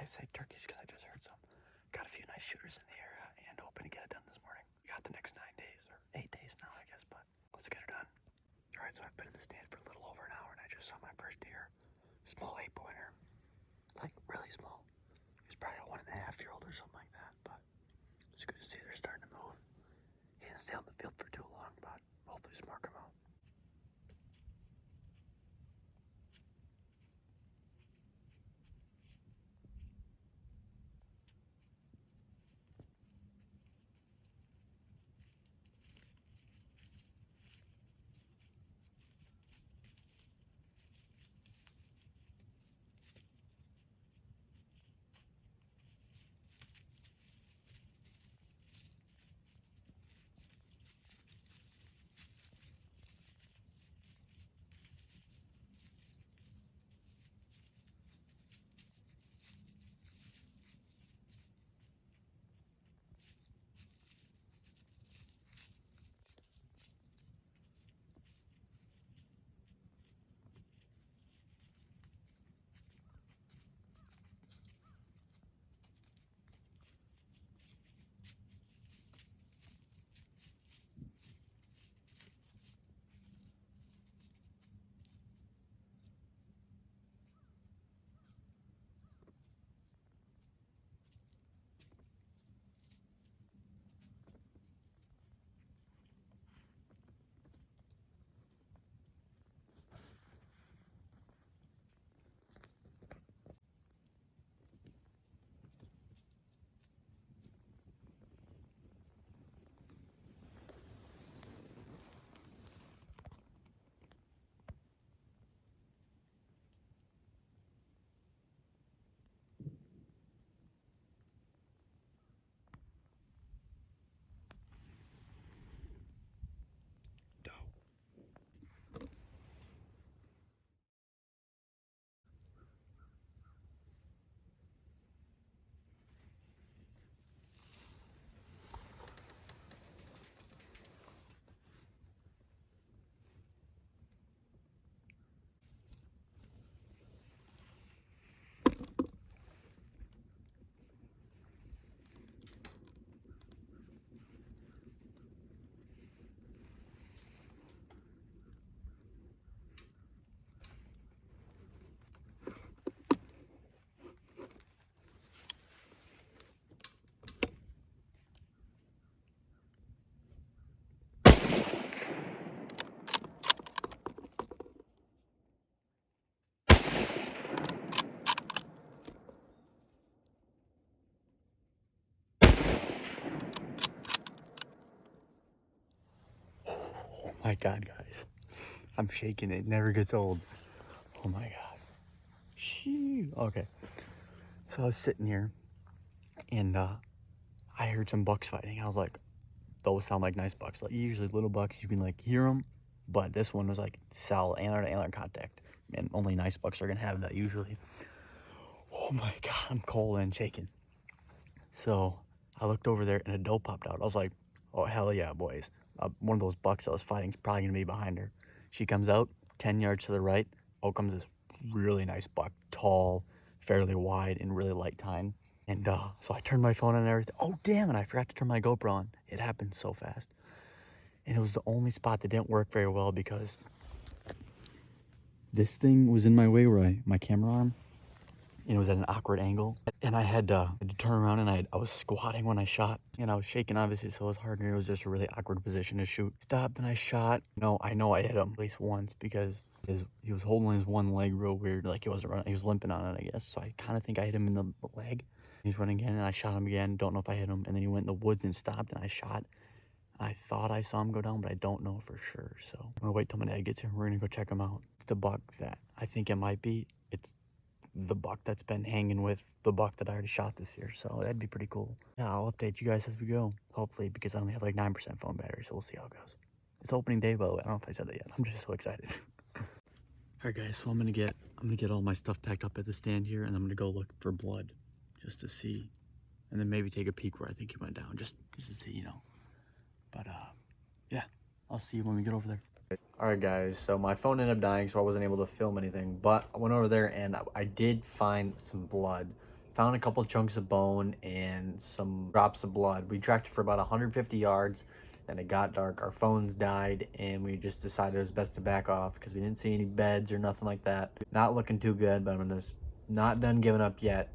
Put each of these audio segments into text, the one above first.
I say turkeys because I just heard some. Got a few nice shooters in the area and hoping to get it done this morning. We got the next 9 days, or 8 days now, I guess, but let's get it done. All right, so I've been in the stand for a little over an hour and I just saw my first deer. Small 8-pointer, like really small. He's probably a 1.5-year-old or something like that, but it's good to see they're starting to move. He didn't stay on the field for too long, but hopefully just mark him out. Oh my God, guys. I'm shaking. It never gets old. Oh my God. Shee. Okay. So I was sitting here and I heard some bucks fighting. I was like, those sound like nice bucks. Like usually little bucks, you can like hear them, but this one was like solid antler to antler contact. And only nice bucks are gonna have that usually. Oh my God, I'm cold and shaking. So I looked over there and a doe popped out. I was like, oh, hell yeah, boys. One of those bucks I was fighting is probably going to be behind her. She comes out 10 yards to the right. Out comes this really nice buck, tall, fairly wide, and really light tine. And so I turned my phone on and everything. Oh, damn it, I forgot to turn my GoPro on. It happened so fast. And it was the only spot that didn't work very well because this thing was in my way where my camera arm, and it was at an awkward angle, and I had to turn around, and I was squatting when I shot, and I was shaking obviously, so it was hard, and it was just a really awkward position to shoot. Stopped and I shot. No, I know I hit him at least once because he was holding his one leg real weird, like he wasn't running, he was limping on it, I guess. So I kind of think I hit him in the leg. He's running again, and I shot him again. Don't know if I hit him, and then he went in the woods and stopped, and I shot. I thought I saw him go down, but I don't know for sure. So I'm gonna wait till my dad gets here. We're gonna go check him out. It's the buck that I think it might be. It's the buck that's been hanging with the buck that I already shot this year, so that'd be pretty cool. Yeah, I'll update you guys as we go, hopefully, because I only have like 9% phone battery, so we'll see how it goes. It's opening day, by the way. I don't know if I said that yet. I'm just so excited. All right, guys, so I'm gonna get all my stuff packed up at the stand here, and I'm gonna go look for blood just to see, and then maybe take a peek where I think he went down, just to see, you know. But yeah, I'll see you when we get over there. Alright guys, so my phone ended up dying, so I wasn't able to film anything, but I went over there and I did find some blood. Found a couple chunks of bone and some drops of blood. We tracked it for about 150 yards. Then it got dark. Our phones died, and we just decided it was best to back off because we didn't see any beds or nothing like that. Not looking too good, but I'm just not done giving up yet.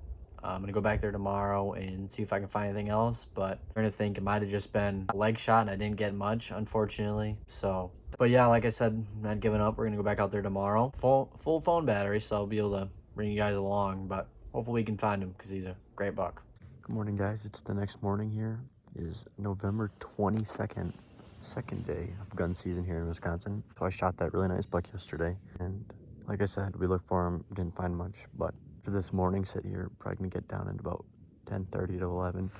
I'm gonna go back there tomorrow and see if I can find anything else, but I'm gonna think it might have just been a leg shot and I didn't get much, unfortunately. So, but yeah, like I said, not giving up. We're gonna go back out there tomorrow. Full phone battery, so I'll be able to bring you guys along, but hopefully we can find him because he's a great buck. Good morning, guys. It's the next morning here. It is November 22nd, second day of gun season here in Wisconsin. So I shot that really nice buck yesterday, and like I said, we looked for him, didn't find much, but for this morning sit here, probably gonna get down at about 10:30 to 11,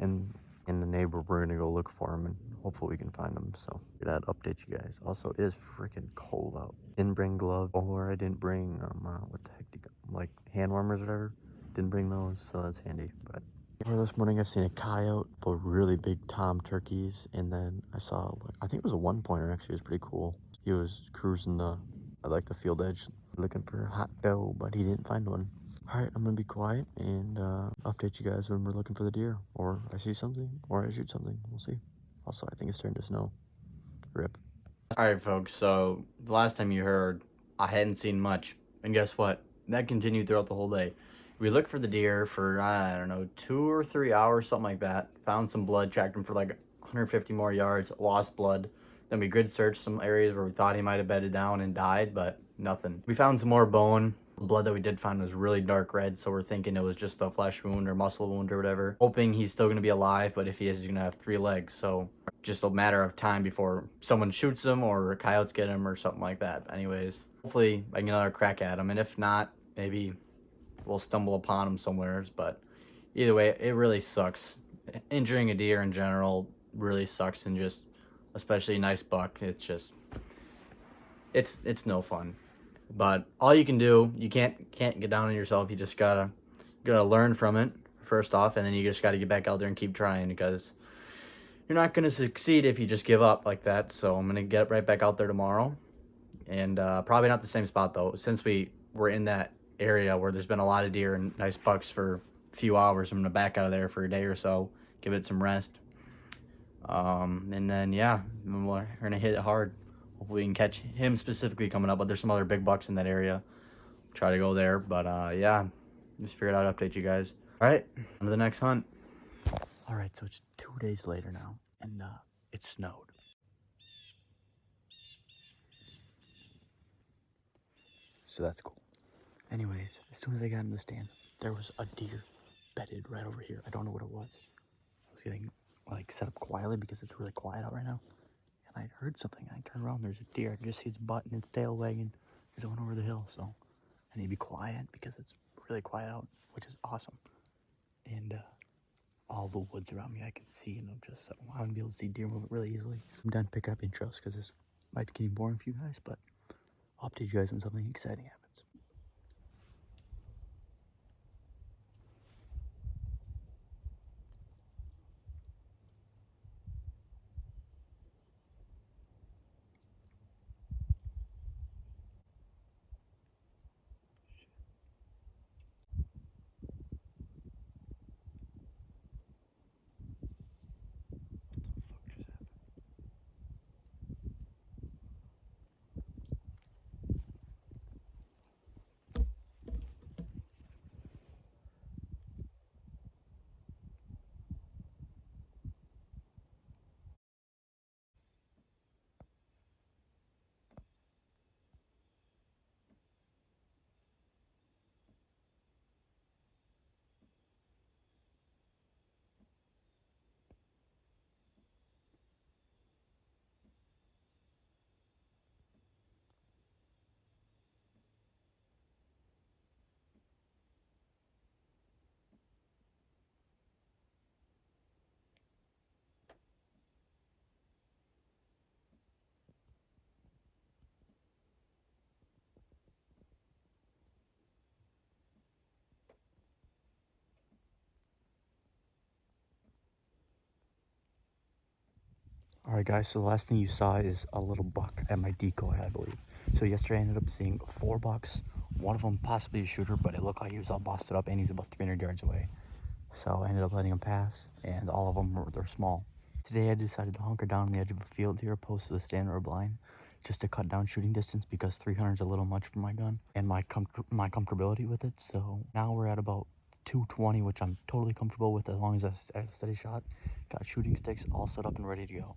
and in the neighbor, we're gonna go look for him, and hopefully we can find him. So I'd update you guys. Also, it is freaking cold out. Didn't bring gloves, or I didn't bring what the heck, like hand warmers or whatever. Didn't bring those, so that's handy. But this morning I've seen a coyote, both really big tom turkeys, and then I saw, I think it was a one pointer. Actually, it was pretty cool. He was cruising the field edge looking for a hot doe, but he didn't find one. All right, I'm gonna be quiet and update you guys when we're looking for the deer, or I see something, or I shoot something. We'll see. Also, I think it's starting to snow. Rip. All right, folks, so the last time you heard, I hadn't seen much, and guess what? That continued throughout the whole day. We looked for the deer for, I don't know, 2 or 3 hours, something like that. Found some blood, tracked him for like 150 more yards, lost blood. Then we grid searched some areas where we thought he might have bedded down and died, but nothing. We found some more bone. The blood that we did find was really dark red, so we're thinking it was just a flesh wound or muscle wound or whatever. Hoping he's still going to be alive, but if he is, he's going to have 3 legs, so just a matter of time before someone shoots him or coyotes get him or something like that. Anyways, hopefully I can get another crack at him, and if not, maybe we'll stumble upon him somewhere. But either way, it really sucks. Injuring a deer in general really sucks, and just especially a nice buck, it's just it's no fun. But all you can do, you can't get down on yourself. You just gotta learn from it first off, and then you just gotta get back out there and keep trying, because you're not gonna succeed if you just give up like that. So I'm gonna get right back out there tomorrow, and probably not the same spot though, since we were in that area where there's been a lot of deer and nice bucks for a few hours. I'm gonna back out of there for a day or so, give it some rest, and then yeah, we're gonna hit it hard. Hopefully we can catch him specifically coming up, but there's some other big bucks in that area. Try to go there, but yeah, just figured I'd update you guys. All right, on to the next hunt. All right, so it's 2 days later now, and it snowed. So that's cool. Anyways, as soon as I got in the stand, there was a deer bedded right over here. I don't know what it was. I was getting set up quietly because it's really quiet out right now. And I heard something. I turned around, there's a deer. I can just see its butt and its tail wagging as it went over the hill. So I need to be quiet because it's really quiet out, which is awesome. And all the woods around me I can see, and I'm gonna be able to see deer movement really easily. I'm done picking up intros because this might be getting boring for you guys, but I'll update you guys when something exciting happens. All right, guys, so the last thing you saw is a little buck at my decoy, I believe. So yesterday I ended up seeing 4 bucks. One of them possibly a shooter, but it looked like he was all busted up and he was about 300 yards away. So I ended up letting him pass, and all of them they're small. Today I decided to hunker down on the edge of a field here, opposed to the stand or a blind, just to cut down shooting distance because 300 is a little much for my gun and my comfortability with it. So now we're at about 220, which I'm totally comfortable with as long as I had a steady shot. Got shooting sticks all set up and ready to go.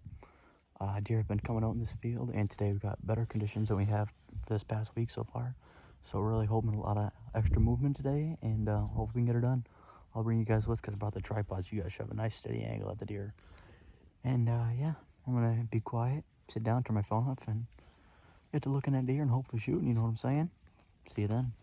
Deer have been coming out in this field, and today we've got better conditions than we have for this past week so far. So we're really hoping a lot of extra movement today, and hope we can get her done. I'll bring you guys with because I brought the tripods. You guys should have a nice steady angle at the deer. And yeah, I'm gonna be quiet, sit down, turn my phone off, and get to looking at deer and hopefully shooting. You know what I'm saying? See you then.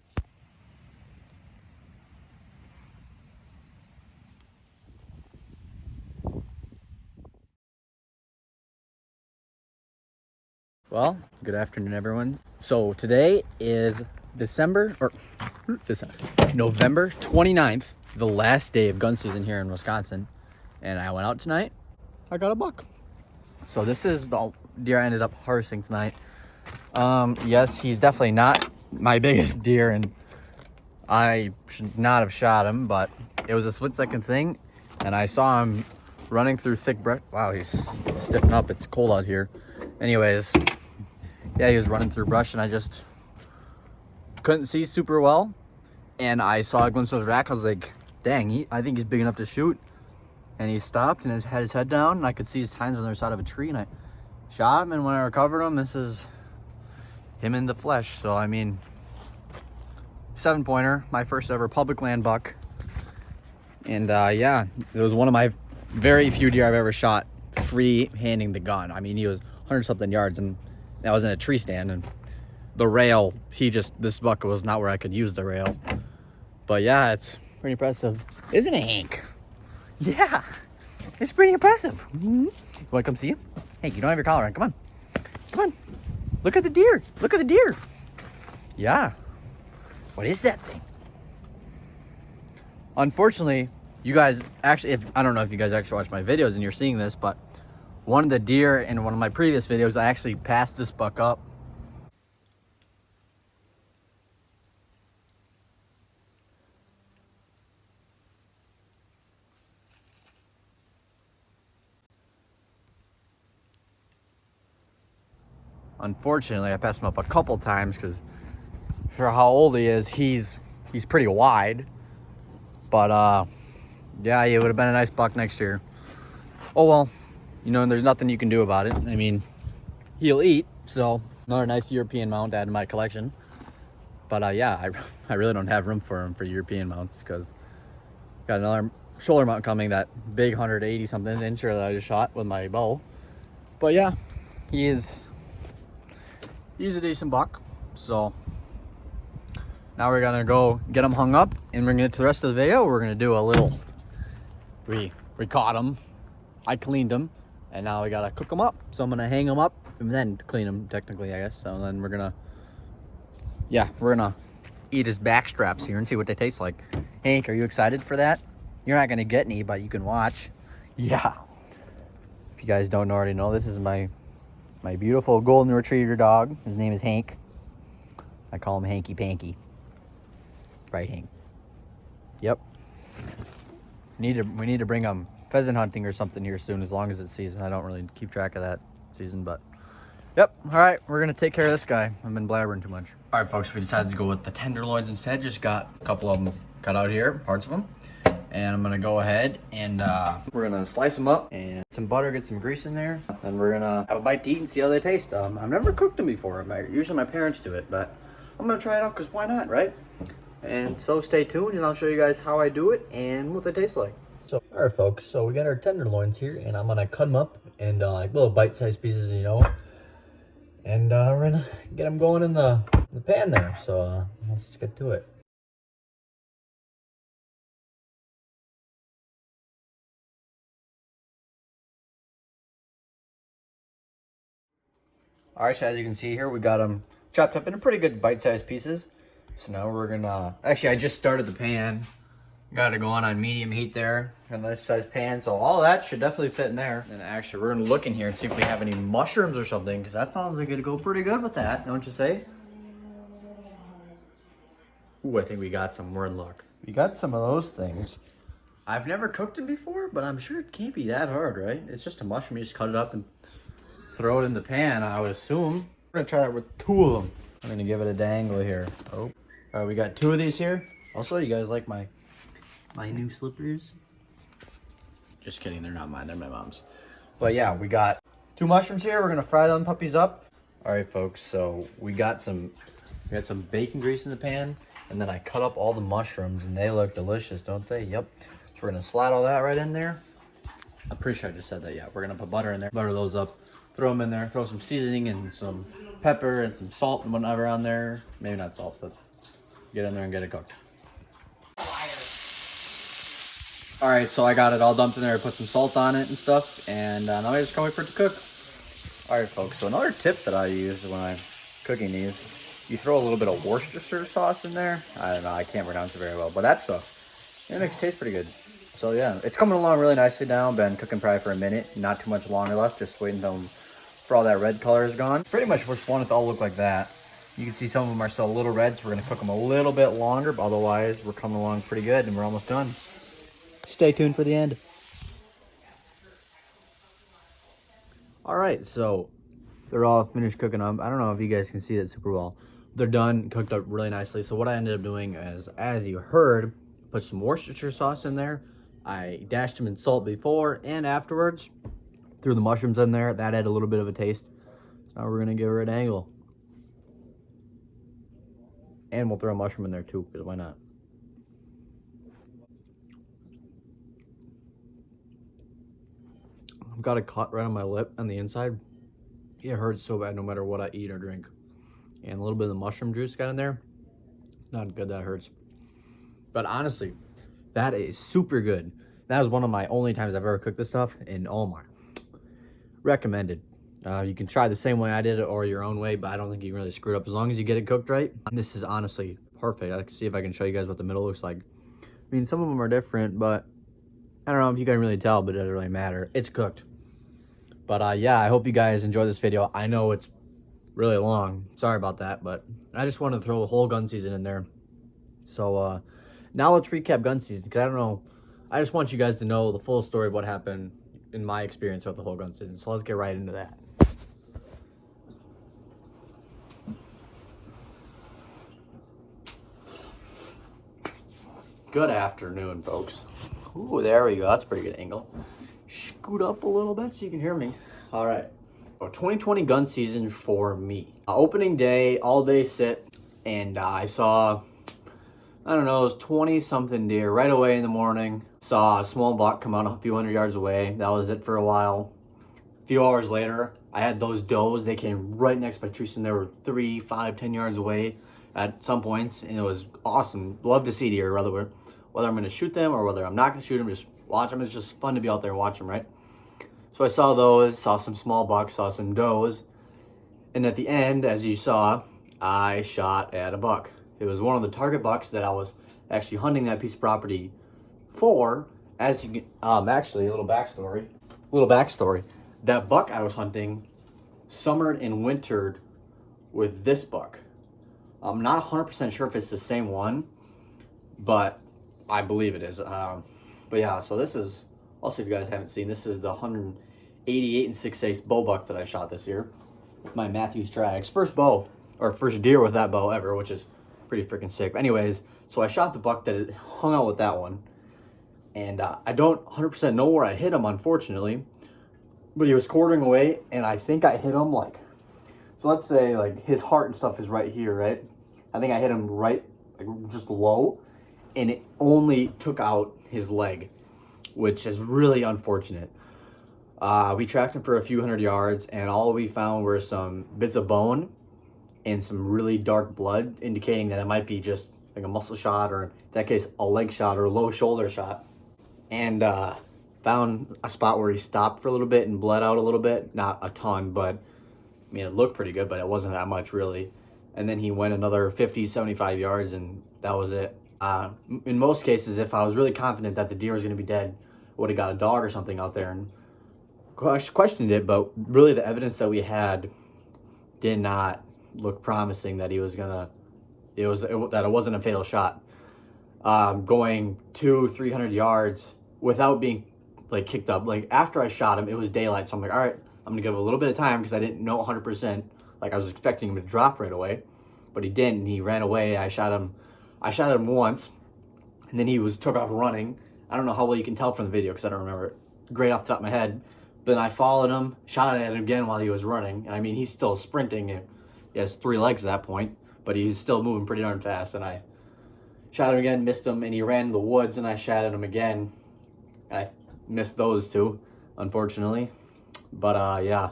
Well, good afternoon, everyone. So today is November 29th, the last day of gun season here in Wisconsin. And I went out tonight. I got a buck. So this is the deer I ended up harvesting tonight. Yes, he's definitely not my biggest deer, and I should not have shot him, but it was a split-second thing, and I saw him running through thick brush. Wow, he's stiffing up. It's cold out here. Anyways, yeah, he was running through brush, and I just couldn't see super well, and I saw a glimpse of his rack. I was like, dang, I think he's big enough to shoot. And he stopped and had his head down, and I could see his tines on the other side of a tree, and I shot him, and when I recovered him, this is him in the flesh. So, I mean, 7-pointer, my first ever public land buck. And yeah, it was one of my very few deer I've ever shot free-handing the gun. I mean, he was 100-something yards, and that was in a tree stand, and the rail, this buck was not where I could use the rail. But yeah, it's pretty impressive. Isn't it, Hank? Yeah, it's pretty impressive. Mm-hmm. You want to come see him? Hey, you don't have your collar on. Come on. Come on. Look at the deer. Look at the deer. Yeah. What is that thing? Unfortunately, you guys actually, I don't know if you guys actually watch my videos and you're seeing this, but one of the deer in one of my previous videos, I actually passed this buck up. Unfortunately, I passed him up a couple times because for how old he is, he's pretty wide. But yeah, he would have been a nice buck next year. Oh well, you know, there's nothing you can do about it. I mean, he'll eat, so another nice European mount to add to my collection. But yeah, I really don't have room for him for European mounts because got another shoulder mount coming, that big 180 something incher that I just shot with my bow. But yeah, he's a decent buck. So now we're gonna go get him hung up, and we're gonna get to the rest of the video. We're gonna do a little, we caught him, I cleaned him, and now we gotta cook him up. So I'm gonna hang him up and then clean him technically, I guess. So then we're gonna eat his back straps here and see what they taste like. Hank, are you excited for that? You're not gonna get any, but you can watch. Yeah. If you guys don't already know, this is my beautiful golden retriever dog. His name is Hank. I call him Hanky Panky. Right, Hank? Yep. We need to bring him pheasant hunting or something here soon, as long as it's season. I don't really keep track of that season, but yep. All right, we're gonna take care of this guy. I've been blabbering too much. All right, folks, we decided to go with the tenderloins instead. Just got a couple of them cut out here, parts of them. And I'm gonna go ahead and we're gonna slice them up and some butter, get some grease in there, and we're gonna have a bite to eat and see how they taste. I've never cooked them before. Usually my parents do it, but I'm gonna try it out because why not, right? And so stay tuned, and I'll show you guys how I do it and what they taste like. So, all right, folks. So we got our tenderloins here, and I'm gonna cut them up in like little bite-sized pieces, you know. And we're gonna get them going in the pan there. So let's get to it. All right, so as you can see here, we got them chopped up into pretty good bite-sized pieces. So now we're gonna, actually I just started the pan Got it going on medium heat there, and this size pan, so all that should definitely fit in there. And actually, we're gonna look in here and see if we have any mushrooms or something, because that sounds like it'd go pretty good with that, don't you say? Ooh, I think we got some. We're in luck. We got some of those things. I've never cooked them before, but I'm sure it can't be that hard, right? It's just a mushroom. You just cut it up and throw it in the pan, I would assume. We're gonna try that with 2 of them. I'm gonna give it a dangle here. Oh, all right, we got 2 of these here. Also, you guys like my new slippers? Just kidding, they're not mine, they're my mom's. But yeah, we got 2 mushrooms here. We're gonna fry them puppies up. All right, folks, so we got some bacon grease in the pan, and then I cut up all the mushrooms, and they look delicious, don't they? Yep. So we're gonna slide all that right in there. I'm pretty sure I just said that, yeah. We're gonna put butter in there, butter those up, throw them in there, throw some seasoning and some pepper and some salt and whatever on there. Maybe not salt, but get in there and get it cooked. All right, so I got it all dumped in there. I put some salt on it and stuff, and now I just can't wait for it to cook. All right, folks, so another tip that I use when I'm cooking these, you throw a little bit of Worcestershire sauce in there. I don't know, I can't pronounce it very well, but that stuff, it makes it taste pretty good. So yeah, it's coming along really nicely now. Been cooking probably for a minute, not too much longer left, just waiting until for all that red color is gone. Pretty much we just want it to all look like that. You can see some of them are still a little red, so we're gonna cook them a little bit longer, but otherwise we're coming along pretty good and we're almost done. Stay tuned for the end. All right, so they're all finished cooking up. I don't know if you guys can see that super well. They're done, cooked up really nicely. So what I ended up doing is, as you heard, put some Worcestershire sauce in there. I dashed them in salt before and afterwards. Threw the mushrooms in there. That added a little bit of a taste. So now we're gonna give her an angle. And we'll throw a mushroom in there too, because why not? I've got a cut right on my lip on the inside. It hurts so bad no matter what I eat or drink. And a little bit of the mushroom juice got in there. Not good, that hurts. But honestly, that is super good. That was one of my only times I've ever cooked this stuff, and oh my, recommended. You can try the same way I did it or your own way, but I don't think you can really screw it up as long as you get it cooked right. And this is honestly perfect. I can see if I can show you guys what the middle looks like. I mean, some of them are different, but I don't know if you can really tell, but it doesn't really matter. It's cooked. But yeah, I hope you guys enjoy this video. I know it's really long. Sorry about that, but I just wanted to throw the whole gun season in there. So now let's recap gun season, because I don't know. I just want you guys to know the full story of what happened in my experience with the whole gun season. So let's get right into that. Good afternoon, folks. Ooh, there we go. That's a pretty good angle. Scoot up a little bit so you can hear me. All right. So 2020 gun season for me. Opening day, all day sit, and I saw, I don't know, it was 20-something deer right away in the morning. Saw a small buck come out a few hundred yards away. That was it for a while. A few hours later, I had those does. They came right next to my tree stand. They were 3, 5, 10 yards away at some points, and it was awesome. Love to see deer, whether I'm going to shoot them or whether I'm not going to shoot them, just watch them. It's just fun to be out there and watch them, right? So I saw those, saw some small bucks, saw some does, and at the end, as you saw, I shot at a buck. It was one of the target bucks that I was actually hunting that piece of property for. As you can, actually, a little backstory. That buck I was hunting summered and wintered with this buck. I'm not 100% sure if it's the same one, but I believe it is. But yeah, so this is, also if you guys haven't seen, this is the 188 6/8 bow buck that I shot this year with my Matthews Trags. First deer with that bow ever, which is pretty freaking sick. But anyways, so I shot the buck that hung out with that one. And I don't 100% know where I hit him, unfortunately. But he was quartering away, and I think I hit him like, so let's say like his heart and stuff is right here, right? I think I hit him right, like just low, and it only took out his leg, which is really unfortunate. We tracked him for a few hundred yards, and all we found were some bits of bone and some really dark blood, indicating that it might be just like a muscle shot, or in that case, a leg shot or a low shoulder shot. And found a spot where he stopped for a little bit and bled out a little bit. Not a ton, but I mean, it looked pretty good, but it wasn't that much really. And then he went another 50, 75 yards, and that was it. In most cases, if I was really confident that the deer was going to be dead, I would have got a dog or something out there and questioned it. But really, the evidence that we had did not look promising that he was gonna. That it wasn't a fatal shot. Going 200-300 yards without being like kicked up. Like after I shot him, it was daylight, so I'm like, all right, I'm gonna give it a little bit of time because I didn't know 100%. Like I was expecting him to drop right away, but he didn't. He ran away. I shot him once, and then he took off running. I don't know how well you can tell from the video because I don't remember it great off the top of my head. But then I followed him, shot at him again while he was running. And I mean, he's still sprinting. He has 3 legs at that point, but he's still moving pretty darn fast. And I shot him again, missed him, and he ran in the woods, and I shot at him again. I missed those 2, unfortunately. But yeah.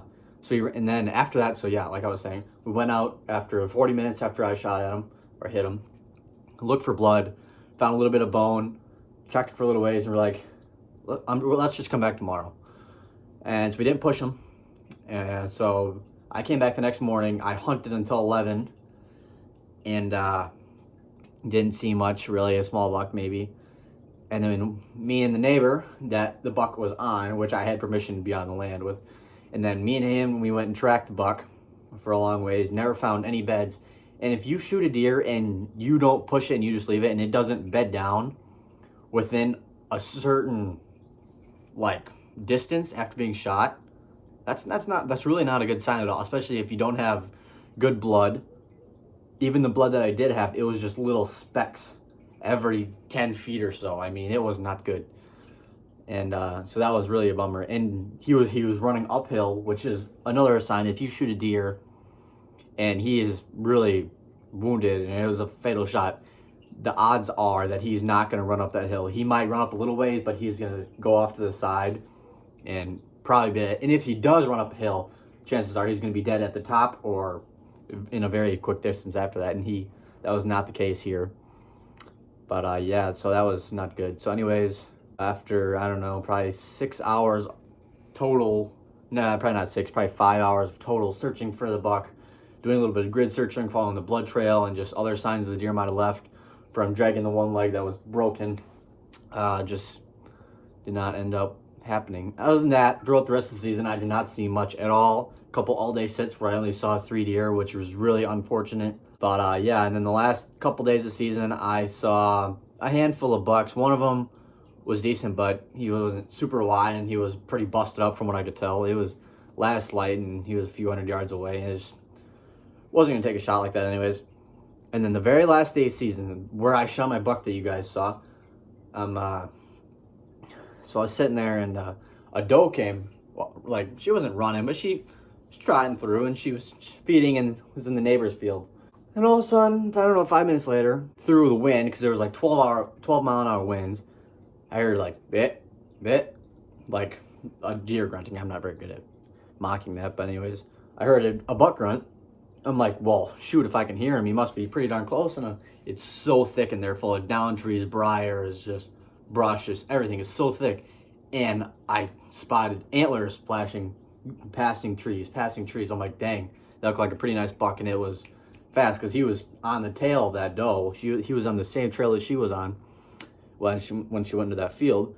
And then after that, so yeah, like I was saying, we went out after 40 minutes after I shot at him or hit him, looked for blood, found a little bit of bone, tracked it for a little ways, and we're like, let's just come back tomorrow. And so we didn't push him. And so I came back the next morning. I hunted until 11 and didn't see much, really, a small buck maybe. And then me and the neighbor that the buck was on, which I had permission to be on the land with, and then me and him, we went and tracked the buck for a long ways, never found any beds. And if you shoot a deer and you don't push it and you just leave it and it doesn't bed down within a certain like distance after being shot, that's really not a good sign at all, especially if you don't have good blood. Even the blood that I did have, it was just little specks every 10 feet or so. I mean, it was not good. And so that was really a bummer. And he was running uphill, which is another sign. If you shoot a deer and he is really wounded and it was a fatal shot, the odds are that he's not going to run up that hill. He might run up a little ways, but he's going to go off to the side and probably be dead. And if he does run up a hill, chances are he's going to be dead at the top or in a very quick distance after that. And that was not the case here. But yeah, so that was not good. So anyways, after, I don't know, probably 6 hours total, nah, probably not 6, probably 5 hours of total searching for the buck, doing a little bit of grid searching, following the blood trail and just other signs the deer might have left from dragging the one leg that was broken, just did not end up happening. Other than that, throughout the rest of the season, I did not see much at all. A couple all-day sits where I only saw 3 deer, which was really unfortunate. But yeah, and then the last couple days of season, I saw a handful of bucks. One of them was decent, but he wasn't super wide, and he was pretty busted up from what I could tell. It was last light, and he was a few hundred yards away. And I just wasn't going to take a shot like that anyways. And then the very last day of season, where I shot my buck that you guys saw, so I was sitting there, and a doe came. Well, like, she wasn't running, but she was trotting through, and she was feeding and was in the neighbor's field. And all of a sudden, I don't know, 5 minutes later, through the wind, because there was like 12-mile-an-hour winds, I heard like bit, like a deer grunting. I'm not very good at mocking that, but anyways, I heard a buck grunt. I'm like, well, shoot, if I can hear him, he must be pretty darn close. And it's so thick in there, full of down trees, briars, just brush, just everything is so thick. And I spotted antlers flashing, passing trees. I'm like, dang, that looked like a pretty nice buck, and it was fast because he was on the tail of that doe. He was on the same trail that she was on when she went into that field.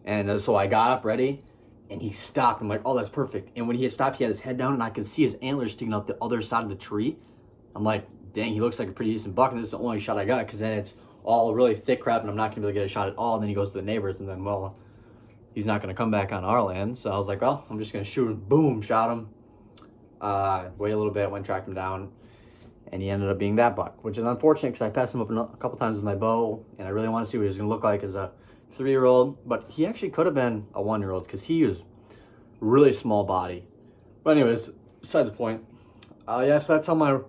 And so I got up ready, and he stopped. I'm like, oh, that's perfect. And when he had stopped, he had his head down, and I could see his antlers sticking out the other side of the tree. I'm like, dang, he looks like a pretty decent buck, and this is the only shot I got, because then it's all really thick crap, and I'm not going to be able to get a shot at all. And then he goes to the neighbors, and then, well, he's not going to come back on our land. So I was like, well, I'm just going to shoot him. Boom, shot him. Wait a little bit, went tracked him down, and he ended up being that buck, which is unfortunate because I passed him up a couple times with my bow, and I really want to see what he was going to look like as a 3-year-old, but he actually could have been a 1-year-old because he was really small body. But anyways, beside the point. Yeah, so that's how my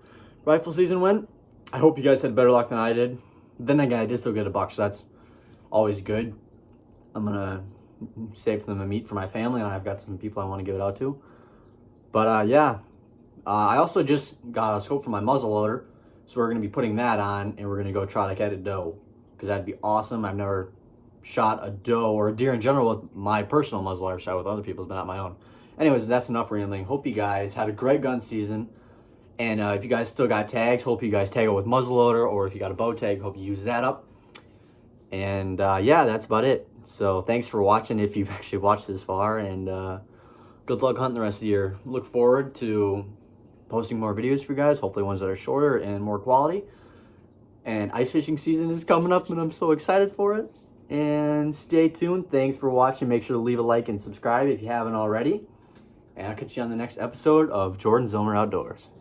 rifle season went. I hope you guys had better luck than I did. Then again, I did still get a buck, so that's always good. I'm gonna save them a meat for my family, and I've got some people I want to give it out to. But yeah, I also just got a scope for my muzzleloader, so we're gonna be putting that on, and we're gonna go try to get a doe, because that'd be awesome. I've never shot a doe or a deer in general with my personal muzzleloader. I've shot with other people's, but not my own. Anyways, that's enough rambling. Hope you guys had a great gun season. And if you guys still got tags, hope you guys tag it with muzzleloader, or if you got a bow tag, hope you use that up. And yeah, that's about it. So thanks for watching if you've actually watched this far, and good luck hunting the rest of the year. Look forward to posting more videos for you guys, hopefully ones that are shorter and more quality. And ice fishing season is coming up, and I'm so excited for it. And stay tuned. Thanks for watching. Make sure to leave a like and subscribe if you haven't already. And I'll catch you on the next episode of Jordan Zomer Outdoors.